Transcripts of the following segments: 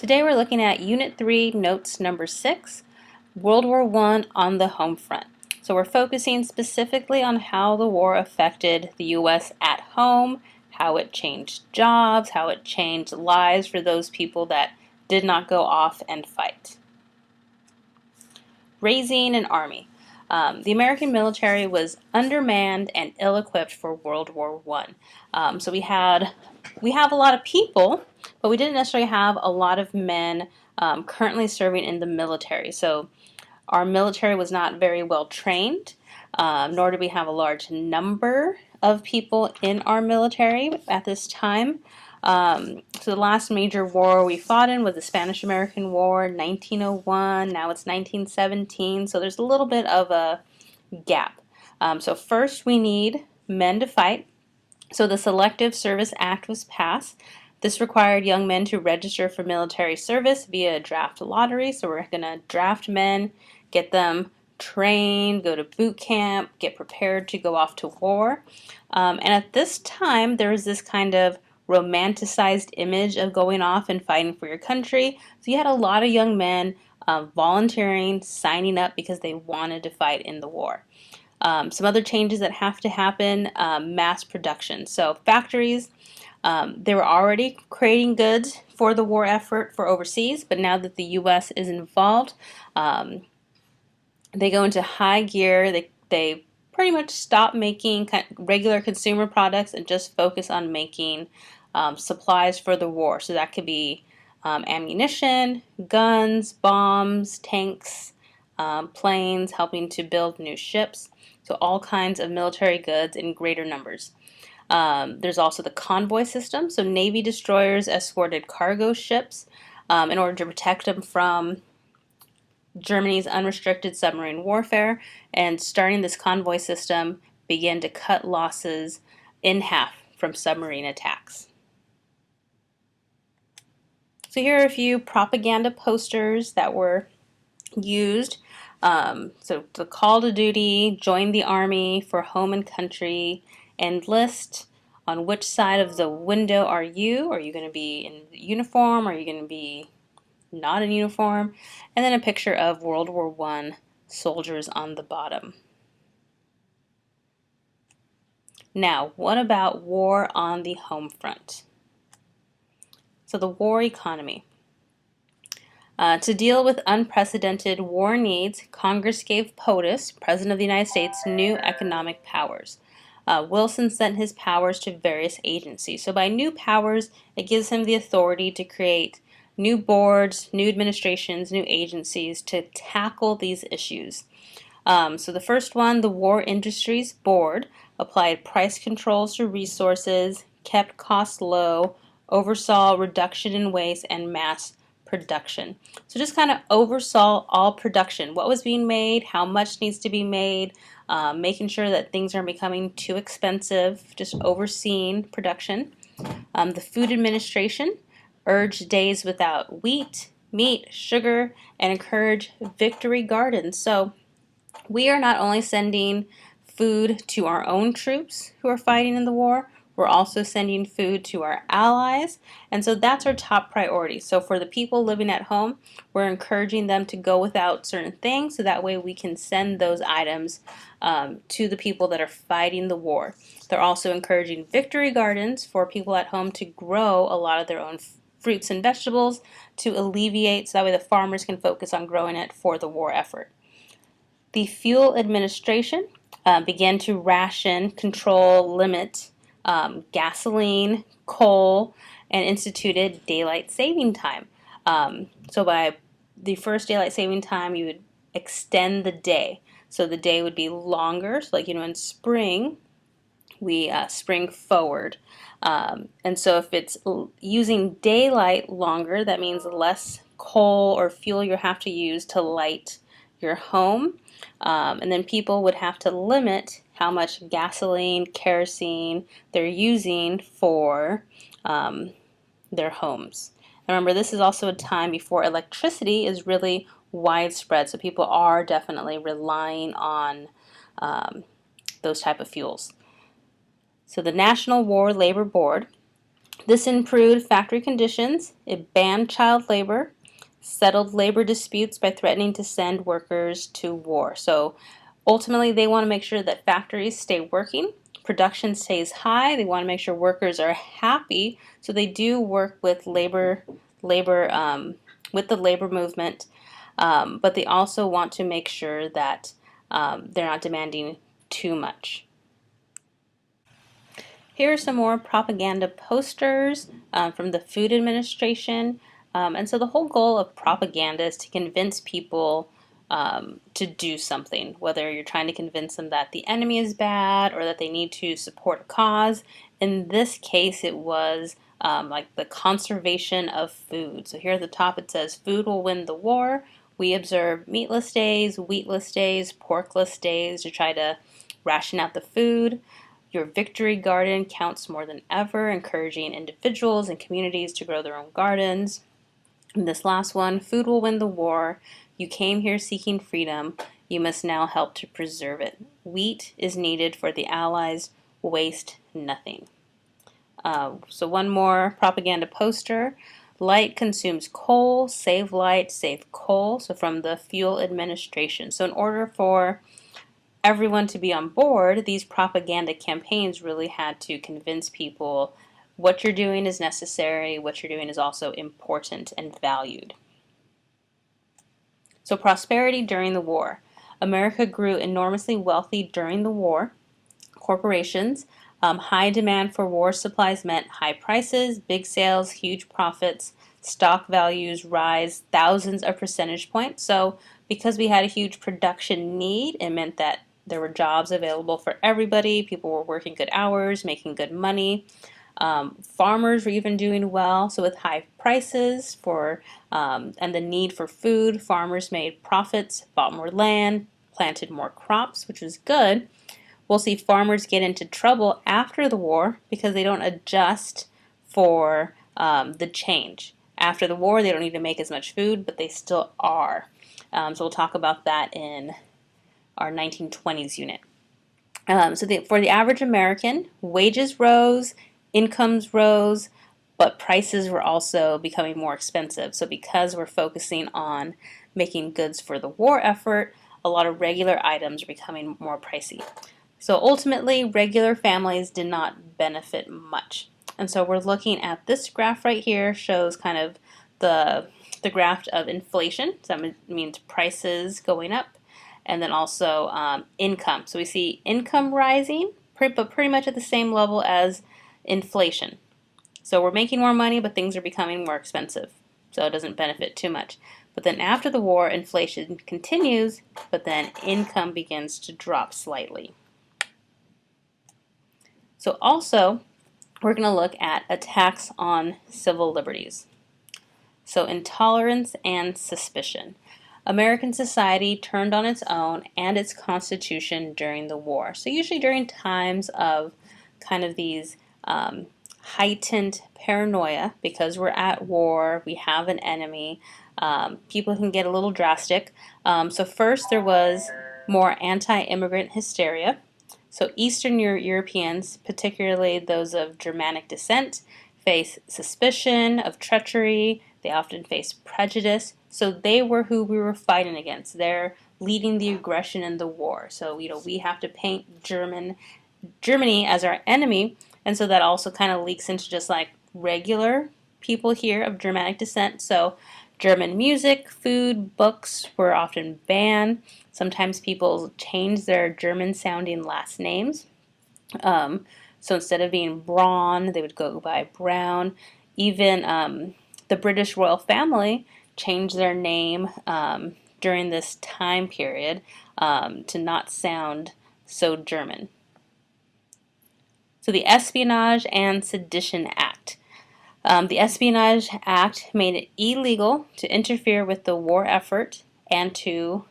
Today we're looking at Unit 3, Notes number 6, World War I on the home front. So we're focusing specifically on how the war affected the U.S. at home, how it changed jobs, how it changed lives for those people that did not go off and fight. Raising an army. The American military was undermanned and ill-equipped for World War I. So we have a lot of people, but we didn't necessarily have a lot of men currently serving in the military. So our military was not very well trained, nor did we have a large number of people in our military at this time. So the last major war we fought in was the Spanish-American War, 1901. Now it's 1917, so there's a little bit of a gap. So first we need men to fight. So the Selective Service Act was passed. This required young men to register for military service via a draft lottery. So we're going to draft men, get them trained, go to boot camp, get prepared to go off to war. And at this time, there was this kind of romanticized image of going off and fighting for your country. So you had a lot of young men volunteering, signing up because they wanted to fight in the war. Some other changes that have to happen, mass production. So factories, they were already creating goods for the war effort for overseas, but now that the U.S. is involved, they go into high gear. They pretty much stop making regular consumer products and just focus on making supplies for the war. So that could be ammunition, guns, bombs, tanks, planes, helping to build new ships. So all kinds of military goods in greater numbers. There's also the convoy system. So Navy destroyers escorted cargo ships in order to protect them from Germany's unrestricted submarine warfare, and starting this convoy system began to cut losses in half from submarine attacks. So here are a few propaganda posters that were used. So the call to duty, join the army for home and country, enlist. On which side of the window are you? Are you going to be in uniform? Are you going to be not in uniform? And then a picture of World War I soldiers on the bottom. Now, what about war on the home front? So the war economy. To deal with unprecedented war needs, Congress gave POTUS, President of the United States, new economic powers. Wilson sent his powers to various agencies. So by new powers, it gives him the authority to create new boards, new administrations, new agencies to tackle these issues. So the first one, the War Industries Board, applied price controls to resources, kept costs low, oversaw reduction in waste and mass production. So just kind of oversaw all production, what was being made, how much needs to be made, making sure that things aren't becoming too expensive, just overseeing production. The Food Administration urged days without wheat, meat, sugar, and encourage victory gardens. So we are not only sending food to our own troops who are fighting in the war, we're also sending food to our allies, and so that's our top priority. So for the people living at home, we're encouraging them to go without certain things, so that way we can send those items to the people that are fighting the war. They're also encouraging victory gardens for people at home to grow a lot of their own fruits and vegetables to alleviate, so that way the farmers can focus on growing it for the war effort. The Fuel Administration began to ration, control, limit gasoline, coal, and instituted daylight saving time. So by the first daylight saving time, you would extend the day. So the day would be longer. So like, in spring, we spring forward. And so if it's using daylight longer, that means less coal or fuel you have to use to light your home. And then people would have to limit how much gasoline, kerosene they're using for their homes. And remember, this is also a time before electricity is really widespread, so people are definitely relying on those type of fuels. So the National War Labor Board This improved factory conditions, it banned child labor, settled labor disputes by threatening to send workers to war. So ultimately, they want to make sure that factories stay working, production stays high. They want to make sure workers are happy, so they do work with with the labor movement, but they also want to make sure that they're not demanding too much. Here are some more propaganda posters from the Food Administration. And so the whole goal of propaganda is to convince people to do something, whether you're trying to convince them that the enemy is bad or that they need to support a cause. In this case, it was like the conservation of food. So here at the top it says, "Food will win the war." We observe meatless days, wheatless days, porkless days to try to ration out the food. Your victory garden counts more than ever, encouraging individuals and communities to grow their own gardens. And this last one, "Food will win the war. You came here seeking freedom. You must now help to preserve it. Wheat is needed for the Allies. Waste nothing." So one more propaganda poster. "Light consumes coal. Save light, save coal." So from the Fuel Administration. So in order for everyone to be on board, these propaganda campaigns really had to convince people what you're doing is necessary, what you're doing is also important and valued. So prosperity during the war. America grew enormously wealthy during the war. Corporations, high demand for war supplies meant high prices, big sales, huge profits, stock values rise thousands of percentage points. So because we had a huge production need, it meant that there were jobs available for everybody. People were working good hours, making good money. Farmers were even doing well. So with high prices and the need for food, farmers made profits, bought more land, planted more crops, which was good. We'll see farmers get into trouble after the war because they don't adjust for the change. After the war, they don't need to make as much food, but they still are. So we'll talk about that in our 1920s unit. For the average American, wages rose, incomes rose, but prices were also becoming more expensive. So because we're focusing on making goods for the war effort, a lot of regular items are becoming more pricey. So ultimately, regular families did not benefit much. And so we're looking at this graph right here, shows kind of the graph of inflation. So that means prices going up, and then also income. So we see income rising, but pretty much at the same level as inflation. So we're making more money, but things are becoming more expensive. So it doesn't benefit too much. But then after the war, inflation continues, but then income begins to drop slightly. So also, we're going to look at attacks on civil liberties. So intolerance and suspicion. American society turned on its own and its constitution during the war. So usually during times of kind of these heightened paranoia, because we're at war, we have an enemy, people can get a little drastic. So first there was more anti-immigrant hysteria. So Eastern Europeans, particularly those of Germanic descent, face suspicion of treachery. They often face prejudice. So they were who we were fighting against. They're leading the aggression in the war. So, we have to paint Germany as our enemy. And so that also kind of leaks into just like regular people here of Germanic descent. So German music, food, books were often banned. Sometimes people changed their German-sounding last names. So instead of being Braun, they would go by Brown. Even the British royal family changed their name during this time period to not sound so German. So the Espionage and Sedition Act. The Espionage Act made it illegal to interfere with the war effort and the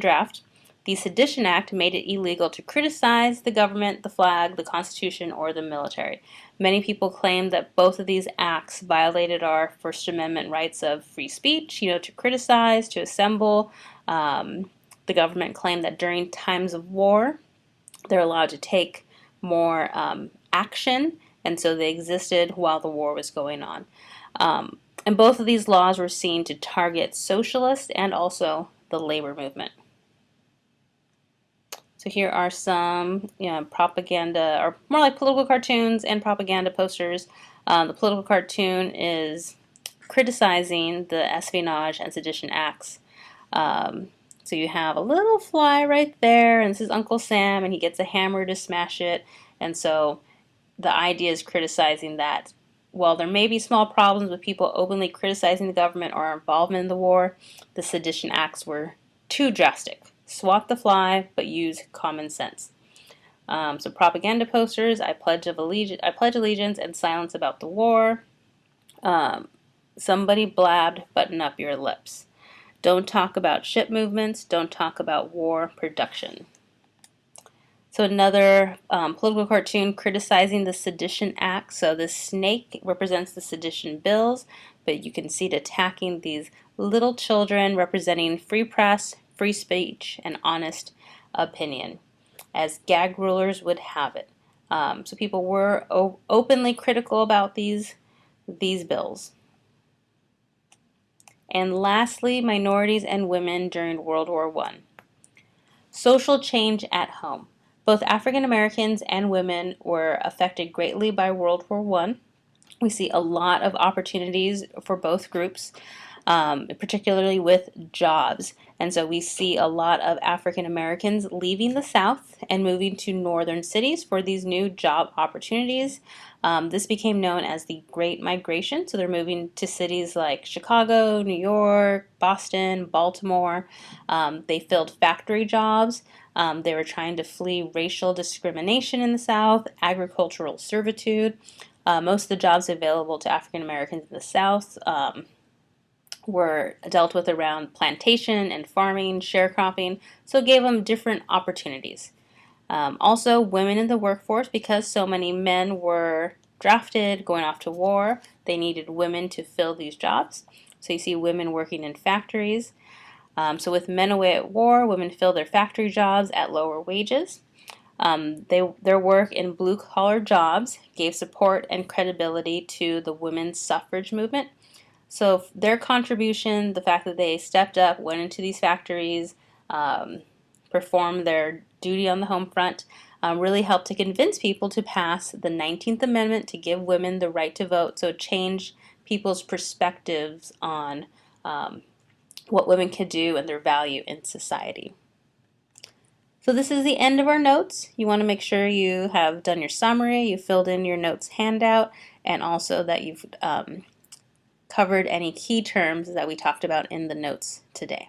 draft. The Sedition Act made it illegal to criticize the government, the flag, the Constitution, or the military. Many people claim that both of these acts violated our First Amendment rights of free speech, to criticize, to assemble. The government claimed that during times of war, they're allowed to take more action and so they existed while the war was going on. And both of these laws were seen to target socialists and also the labor movement. So here are some propaganda, or more like political cartoons and propaganda posters. The political cartoon is criticizing the Espionage and Sedition Acts. So you have a little fly right there, and this is Uncle Sam, and he gets a hammer to smash it. And so the idea is criticizing that while there may be small problems with people openly criticizing the government or our involvement in the war, the Sedition Acts were too drastic. Swat the fly, but use common sense. So propaganda posters, I pledge allegiance and silence about the war. Somebody blabbed, button up your lips. Don't talk about ship movements. Don't talk about war production. So another political cartoon criticizing the Sedition Act. So the snake represents the sedition bills, but you can see it attacking these little children representing free press, free speech, and honest opinion, as gag rulers would have it. So people were openly critical about these bills. And lastly, minorities and women during World War I. Social change at home. Both African Americans and women were affected greatly by World War I. We see a lot of opportunities for both groups, particularly with jobs. And so we see a lot of African Americans leaving the South and moving to northern cities for these new job opportunities. This became known as the Great Migration. So they're moving to cities like Chicago, New York, Boston, Baltimore. They filled factory jobs. They were trying to flee racial discrimination in the South, agricultural servitude. Most of the jobs available to African Americans in the South were dealt with around plantation and farming, sharecropping, so it gave them different opportunities. Also, women in the workforce, because so many men were drafted, going off to war, they needed women to fill these jobs. So you see women working in factories. So with men away at war, women filled their factory jobs at lower wages. Their work in blue-collar jobs gave support and credibility to the women's suffrage movement. So their contribution, the fact that they stepped up, went into these factories, performed their duty on the home front, really helped to convince people to pass the 19th Amendment to give women the right to vote. So it changed people's perspectives on what women could do and their value in society. So this is the end of our notes. You want to make sure you have done your summary, you filled in your notes handout, and also that you've covered any key terms that we talked about in the notes today.